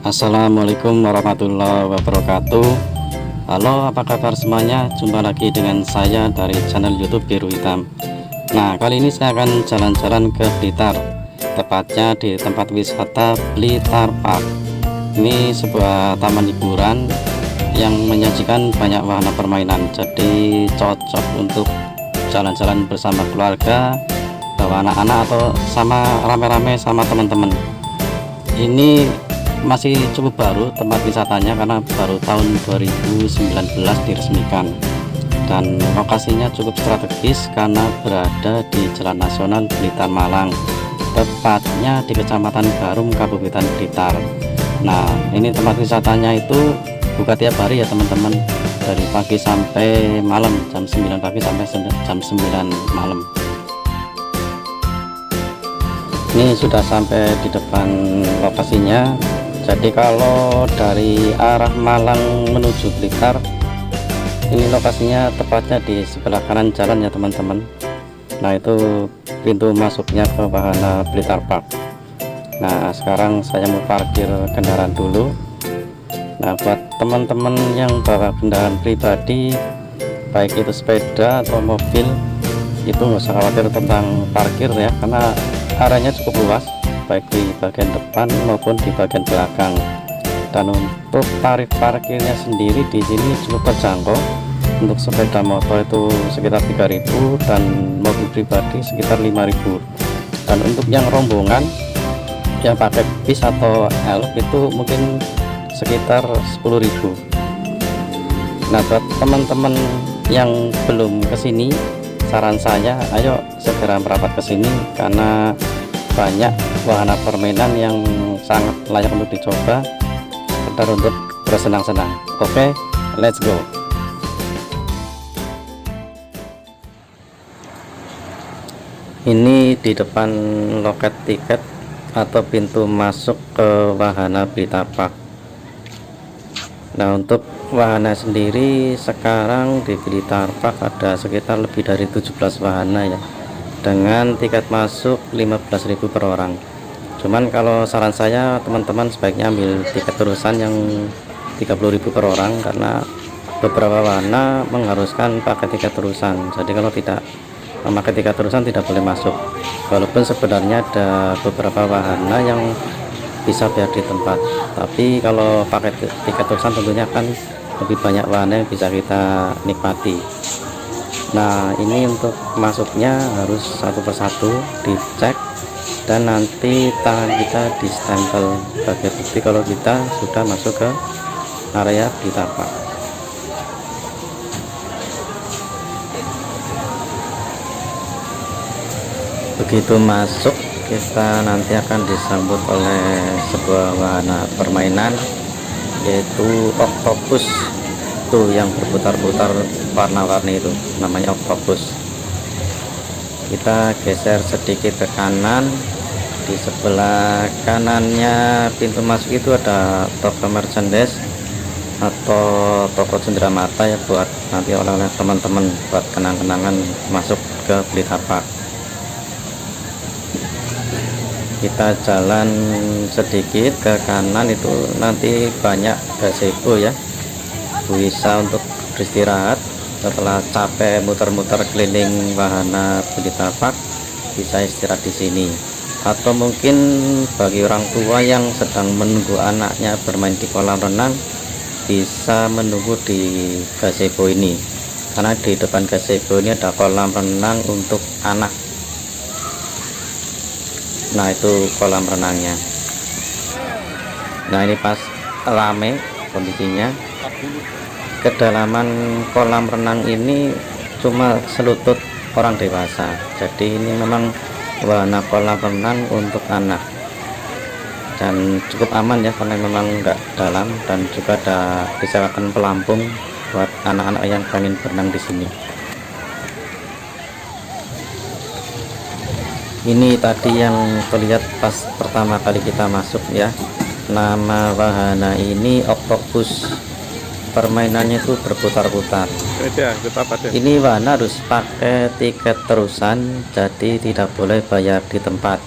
Assalamualaikum warahmatullahi wabarakatuh. Halo, apa kabar semuanya? Jumpa lagi dengan saya dari channel YouTube Biru Hitam. Nah, kali ini saya akan jalan-jalan ke Blitar, tepatnya di tempat wisata Blitar Park. Ini sebuah taman hiburan yang menyajikan banyak wahana permainan, jadi cocok untuk jalan-jalan bersama keluarga, bawa anak-anak atau sama rame-rame sama teman-teman. Ini masih cukup baru tempat wisatanya karena baru tahun 2019 diresmikan, dan lokasinya cukup strategis karena berada di Jalan Nasional Blitar Malang, tepatnya di Kecamatan Barum, Kabupaten Blitar. Nah, ini tempat wisatanya itu buka tiap hari ya teman-teman, dari pagi sampai malam, jam 9 pagi sampai jam 9 malam. Ini sudah sampai di depan lokasinya. Jadi kalau dari arah Malang menuju Blitar, ini lokasinya tepatnya di sebelah kanan jalan ya teman-teman. Nah, itu pintu masuknya ke wahana Blitar Park. Nah, sekarang saya mau parkir kendaraan dulu. Nah, buat teman-teman yang bawa kendaraan pribadi, baik itu sepeda atau mobil, itu nggak usah khawatir tentang parkir ya, karena areanya cukup luas, baik di bagian depan maupun di bagian belakang. Dan untuk tarif parkirnya sendiri di sini cukup terjangkau. Untuk sepeda motor itu sekitar 3.000 dan mobil pribadi sekitar 5.000. Dan untuk yang rombongan yang pakai bis atau elf itu mungkin sekitar 10.000. Nah, buat teman-teman yang belum kesini, saran saya ayo segera merapat ke sini karena banyak wahana permainan yang sangat layak untuk dicoba, sekedar untuk bersenang-senang. Oke, let's go. Ini di depan loket tiket atau pintu masuk ke wahana Blitar Park. Nah, untuk wahana sendiri sekarang di Blitar Park ada sekitar lebih dari 17 wahana ya, dengan tiket masuk 15.000 per orang. Cuman kalau saran saya teman-teman sebaiknya ambil tiket terusan yang 30.000 per orang, karena beberapa wahana mengharuskan pakai tiket terusan. Jadi kalau tidak memakai tiket terusan tidak boleh masuk. Walaupun sebenarnya ada beberapa wahana yang bisa bayar di tempat, tapi kalau pakai tiket terusan tentunya kan lebih banyak wahana yang bisa kita nikmati. Nah, ini untuk masuknya harus satu persatu dicek dan nanti tangan kita distempel sebagai bukti kalau kita sudah masuk ke area Blitar Park. Begitu masuk, kita nanti akan disambut oleh sebuah wahana permainan, yaitu oktopus tuh yang berputar-putar warna-warni, itu namanya oktopus. Kita geser sedikit ke kanan. Di sebelah kanannya pintu masuk itu ada toko merchandise atau toko cenderamata ya, buat nanti oleh-oleh teman-teman buat kenang-kenangan masuk ke Blitar Park. Kita jalan sedikit ke kanan, itu nanti banyak gazebo ya, bisa untuk beristirahat setelah capek muter-muter keliling wahana Blitar Park, bisa istirahat di sini. Atau mungkin bagi orang tua yang sedang menunggu anaknya bermain di kolam renang, bisa menunggu di gazebo ini, karena di depan gazebo ini ada kolam renang untuk anak. Nah, itu kolam renangnya. Nah, ini pas rame kondisinya. Kedalaman kolam renang ini cuma selutut orang dewasa, jadi ini memang wahana kolam renang untuk anak dan cukup aman ya, karena memang enggak dalam, dan juga ada disewakan pelampung buat anak-anak yang pengen berenang di sini. Ini tadi yang terlihat pas pertama kali kita masuk ya, nama wahana ini oktopus. Permainannya itu berputar-putar. Ini wahana harus pakai tiket terusan, jadi tidak boleh bayar di tempat.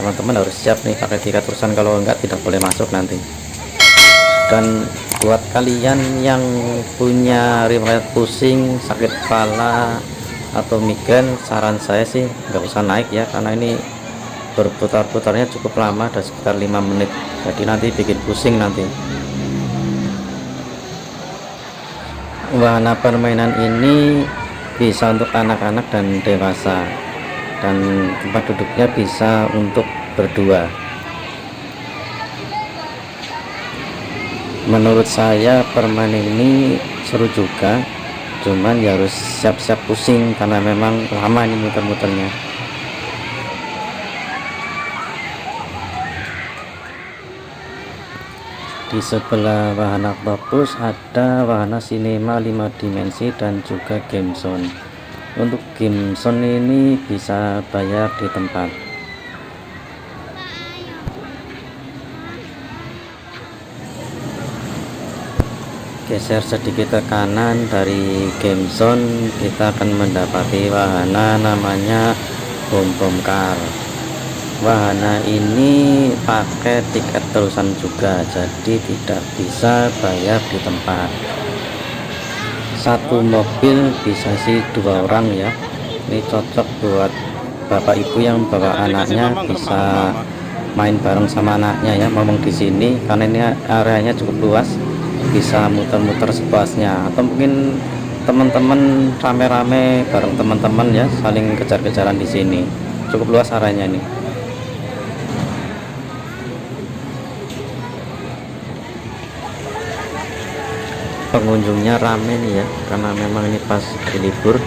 Teman-teman harus siap nih pakai tiket terusan, kalau enggak tidak boleh masuk nanti. Dan buat kalian yang punya riwayat pusing, sakit kepala atau migrain, saran saya sih nggak usah naik ya, karena ini berputar-putarnya cukup lama, ada sekitar 5 menit, jadi nanti bikin pusing nanti. Wahana permainan ini bisa untuk anak-anak dan dewasa, dan tempat duduknya bisa untuk berdua. Menurut saya permainan ini seru juga, cuman ya harus siap-siap pusing karena memang lama ini muter-muternya. Di sebelah wahana Octopus ada wahana sinema 5 dimensi dan juga game zone. Untuk game zone ini bisa bayar di tempat. Geser sedikit ke kanan dari game zone, kita akan mendapati wahana namanya Bom Bom Car. Wahana ini pakai tiket terusan juga, jadi tidak bisa bayar di tempat. Satu mobil bisa sih 2 orang ya. Ini cocok buat bapak ibu yang bawa anaknya, bisa main bareng sama anaknya ya, ngomong di sini karena ini areanya cukup luas, bisa muter-muter sepuasnya. Atau mungkin teman-teman rame-rame bareng teman-teman ya, saling kejar-kejaran di sini. Cukup luas areanya ini. Pengunjungnya rame nih ya, karena memang ini pas hari libur,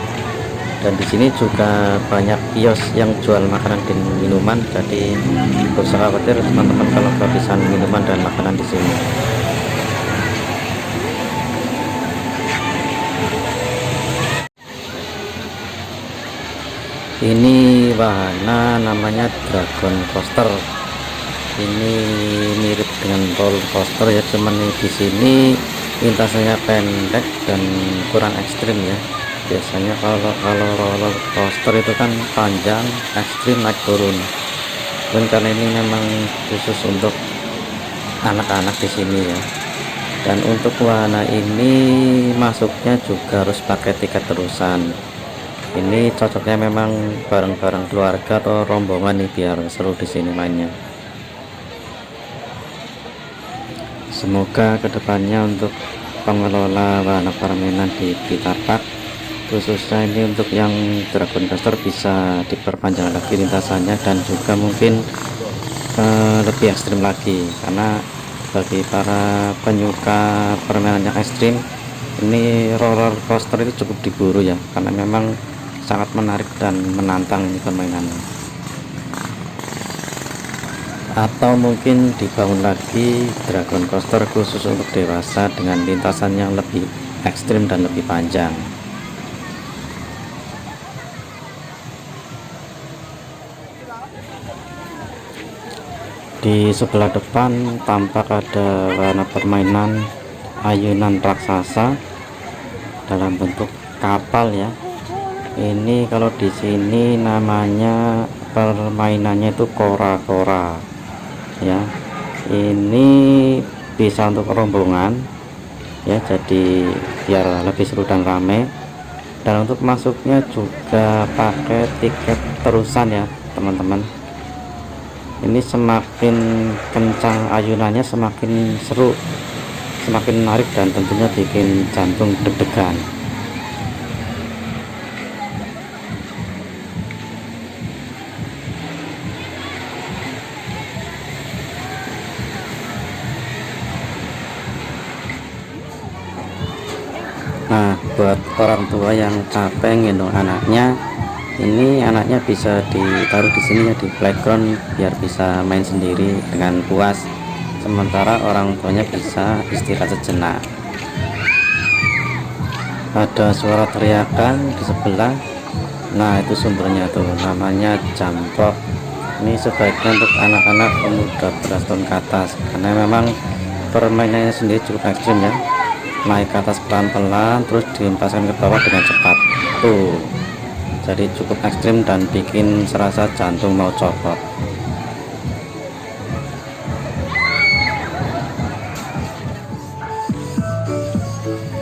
dan di sini juga banyak kios yang jual makanan dan minuman, jadi tidak usah khawatir teman-teman kalau kehabisan minuman dan makanan di sini. Ini wahana namanya Dragon Coaster. Ini mirip dengan roller coaster ya, cuman di sini lintasannya pendek dan kurang ekstrim ya. Biasanya kalau roller coaster itu kan panjang, ekstrim, naik turun. Dan karena ini memang khusus untuk anak-anak di sini ya. Dan untuk wahana ini masuknya juga harus pakai tiket terusan. Ini cocoknya memang bareng-bareng keluarga atau rombongan nih, biar seru di sini mainnya. Semoga kedepannya untuk pengelola wahana permainan di Blitar Park, khususnya ini untuk yang Dragon Coaster, bisa diperpanjang lagi lintasannya dan juga mungkin lebih ekstrim lagi, karena bagi para penyuka permainan yang ekstrim, ini roller coaster itu cukup diburu ya, karena memang sangat menarik dan menantang ini permainannya. Atau mungkin dibangun lagi Dragon Coaster khusus untuk dewasa dengan lintasan yang lebih ekstrim dan lebih panjang. Di sebelah depan tampak ada wahana permainan ayunan raksasa dalam bentuk kapal ya. Ini kalau di sini namanya permainannya itu kora-kora ya. Ini bisa untuk rombongan ya, jadi biar lebih seru dan rame. Dan untuk masuknya juga pakai tiket terusan ya teman-teman. Ini semakin kencang ayunannya semakin seru, semakin menarik, dan tentunya bikin jantung deg-degan. Nah, buat orang tua yang capek gendong anaknya, ini anaknya bisa ditaruh di sini ya, di playground, biar bisa main sendiri dengan puas, sementara orang tuanya bisa istirahat sejenak. Ada suara teriakan di sebelah. Nah, itu sumbernya tuh, namanya Jamprok. Ini sebaiknya untuk anak-anak umur 12 tahun ke atas, karena memang permainannya sendiri cukup ekstrim ya. Naik ke atas pelan-pelan, terus dihempaskan ke bawah dengan cepat tuh, jadi cukup ekstrim dan bikin serasa jantung mau copot.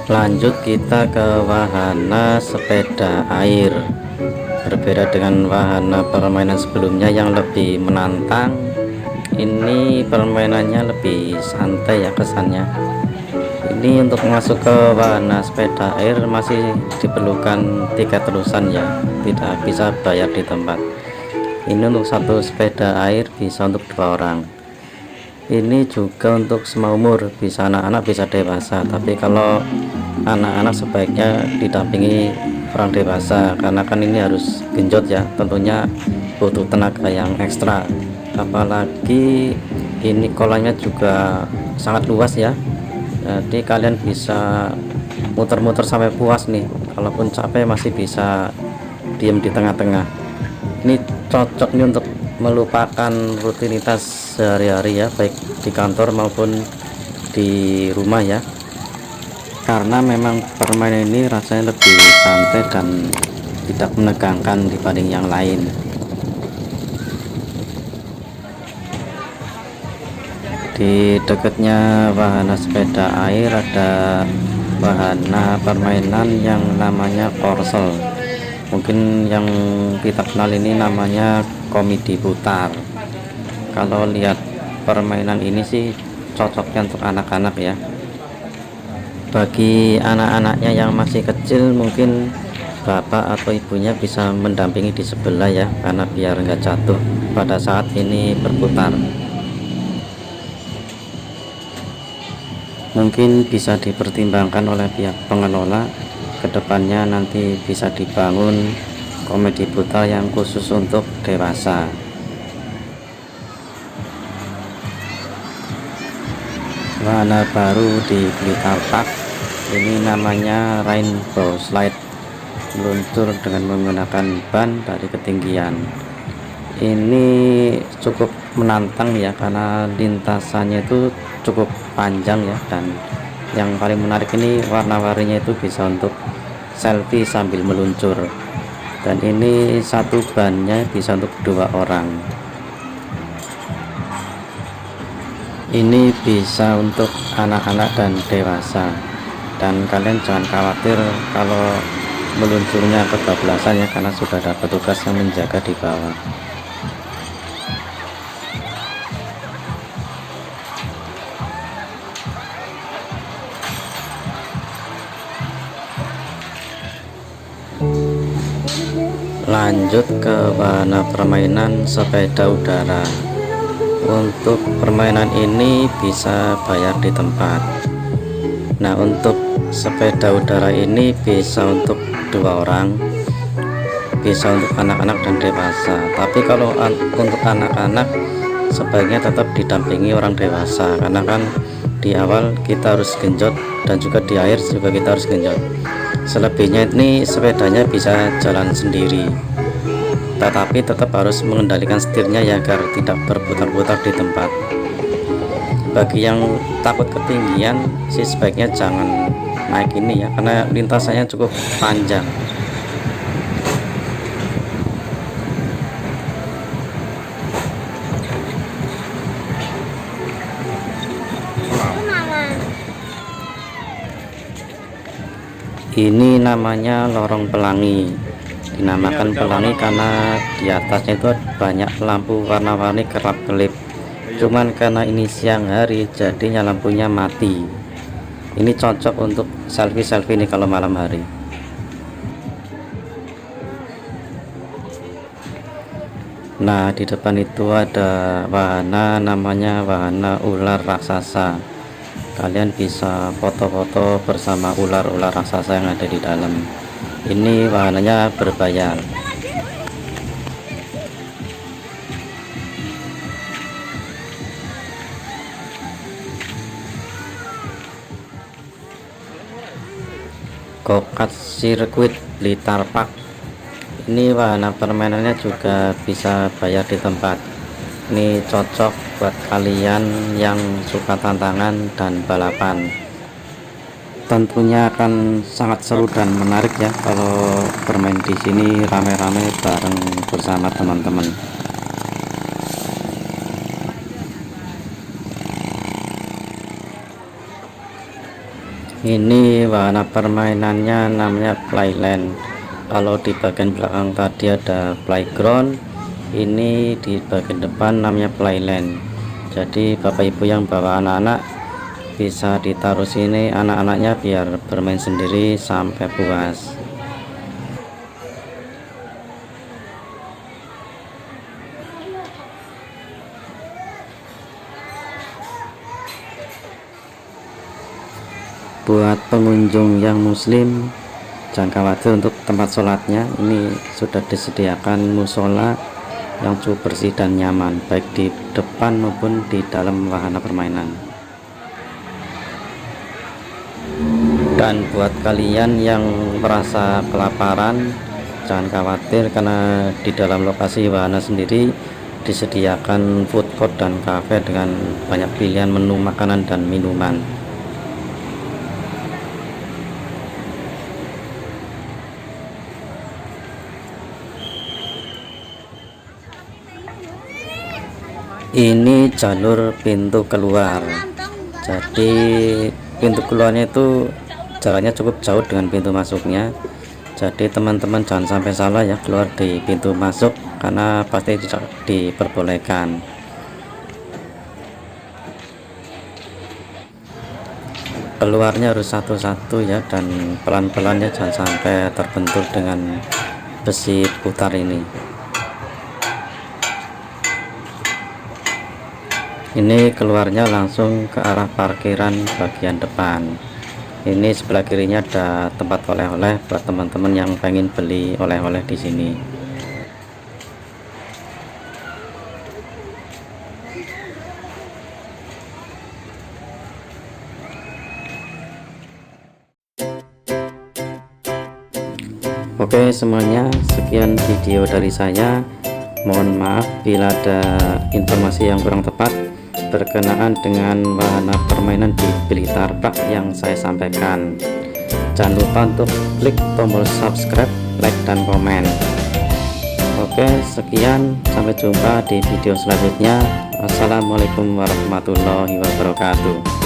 Lanjut kita ke wahana sepeda air. Berbeda dengan wahana permainan sebelumnya yang lebih menantang, ini permainannya lebih santai ya kesannya. Ini untuk masuk ke wahana sepeda air masih diperlukan tiket terusan ya, tidak bisa bayar di tempat. Ini untuk satu sepeda air bisa untuk 2 orang. Ini juga untuk semua umur, bisa anak-anak bisa dewasa, tapi kalau anak-anak sebaiknya didampingi orang dewasa karena kan ini harus genjot ya, tentunya butuh tenaga yang ekstra. Apalagi ini kolamnya juga sangat luas ya, jadi kalian bisa muter-muter sampai puas nih. Kalaupun capek masih bisa diem di tengah-tengah. Ini cocok nih untuk melupakan rutinitas sehari-hari ya, baik di kantor maupun di rumah ya, karena memang permainan ini rasanya lebih santai dan tidak menegangkan dibanding yang lain. Di dekatnya wahana sepeda air ada wahana permainan yang namanya korsel. Mungkin yang kita kenal ini namanya komedi putar. Kalau lihat permainan ini sih cocoknya untuk anak-anak ya. Bagi anak-anaknya yang masih kecil, mungkin bapak atau ibunya bisa mendampingi di sebelah ya, karena biar nggak jatuh pada saat ini berputar. Mungkin bisa dipertimbangkan oleh pihak pengelola, kedepannya nanti bisa dibangun komedi putar yang khusus untuk dewasa. Wahana baru di Blitar Park ini namanya Rainbow Slide, meluncur dengan menggunakan ban dari ketinggian. Ini cukup menantang ya, karena lintasannya itu cukup panjang ya, dan yang paling menarik ini warna-warninya itu bisa untuk selfie sambil meluncur, dan ini satu bannya bisa untuk 2 orang. Ini bisa untuk anak-anak dan dewasa, dan kalian jangan khawatir kalau meluncurnya kebablasan ya, karena sudah ada petugas yang menjaga di bawah. Lanjut ke wahana permainan sepeda udara. Untuk permainan ini bisa bayar di tempat. Nah, untuk sepeda udara ini bisa untuk 2 orang, bisa untuk anak-anak dan dewasa. Tapi kalau untuk anak-anak sebaiknya tetap didampingi orang dewasa, karena kan di awal kita harus genjot dan juga di akhir juga kita harus genjot. Selebihnya ini sepedanya bisa jalan sendiri, tetapi tetap harus mengendalikan setirnya ya, agar tidak berputar-putar di tempat. Bagi yang takut ketinggian sih sebaiknya jangan naik ini ya, karena lintasannya cukup panjang. Ini namanya lorong pelangi. Dinamakan pelangi karena di atasnya itu banyak lampu warna-warni kerap-kelip. Cuman karena ini siang hari jadinya lampunya mati. Ini cocok untuk selfie-selfie nih kalau malam hari. Nah, di depan itu ada wahana namanya wahana ular raksasa. Kalian bisa foto-foto bersama ular-ular raksasa yang ada di dalam. Ini wahananya berbayar. Go-kart Sirkuit Blitar Park. Ini wahana permainannya juga bisa bayar di tempat. Ini cocok buat kalian yang suka tantangan dan balapan. Tentunya akan sangat seru dan menarik ya kalau bermain di sini rame-rame bareng bersama teman-teman. Ini wahana permainannya namanya playland. Kalau di bagian belakang tadi ada playground, ini di bagian depan namanya playland. Jadi bapak ibu yang bawa anak-anak bisa ditaruh sini, anak-anaknya biar bermain sendiri sampai puas. Buat pengunjung yang muslim jangan khawatir untuk tempat sholatnya, ini sudah disediakan musola yang cukup bersih dan nyaman baik di depan maupun di dalam wahana permainan. Dan buat kalian yang merasa kelaparan jangan khawatir, karena di dalam lokasi wahana sendiri disediakan food court dan cafe dengan banyak pilihan menu makanan dan minuman. Ini jalur pintu keluar, jadi pintu keluarnya itu jaraknya cukup jauh dengan pintu masuknya. Jadi teman-teman jangan sampai salah ya keluar di pintu masuk, karena pasti tidak diperbolehkan. Keluarnya harus satu-satu ya, dan pelan-pelan ya, jangan sampai terbentur dengan besi putar ini. Ini keluarnya langsung ke arah parkiran bagian depan. Ini sebelah kirinya ada tempat oleh-oleh buat teman-teman yang pengen beli oleh-oleh di sini. Oke semuanya, sekian video dari saya. Mohon maaf bila ada informasi yang kurang tepat berkenaan dengan wahana permainan di Blitar Park yang saya sampaikan. Jangan lupa untuk klik tombol subscribe, like, dan komen. Oke sekian, sampai jumpa di video selanjutnya. Wassalamualaikum warahmatullahi wabarakatuh.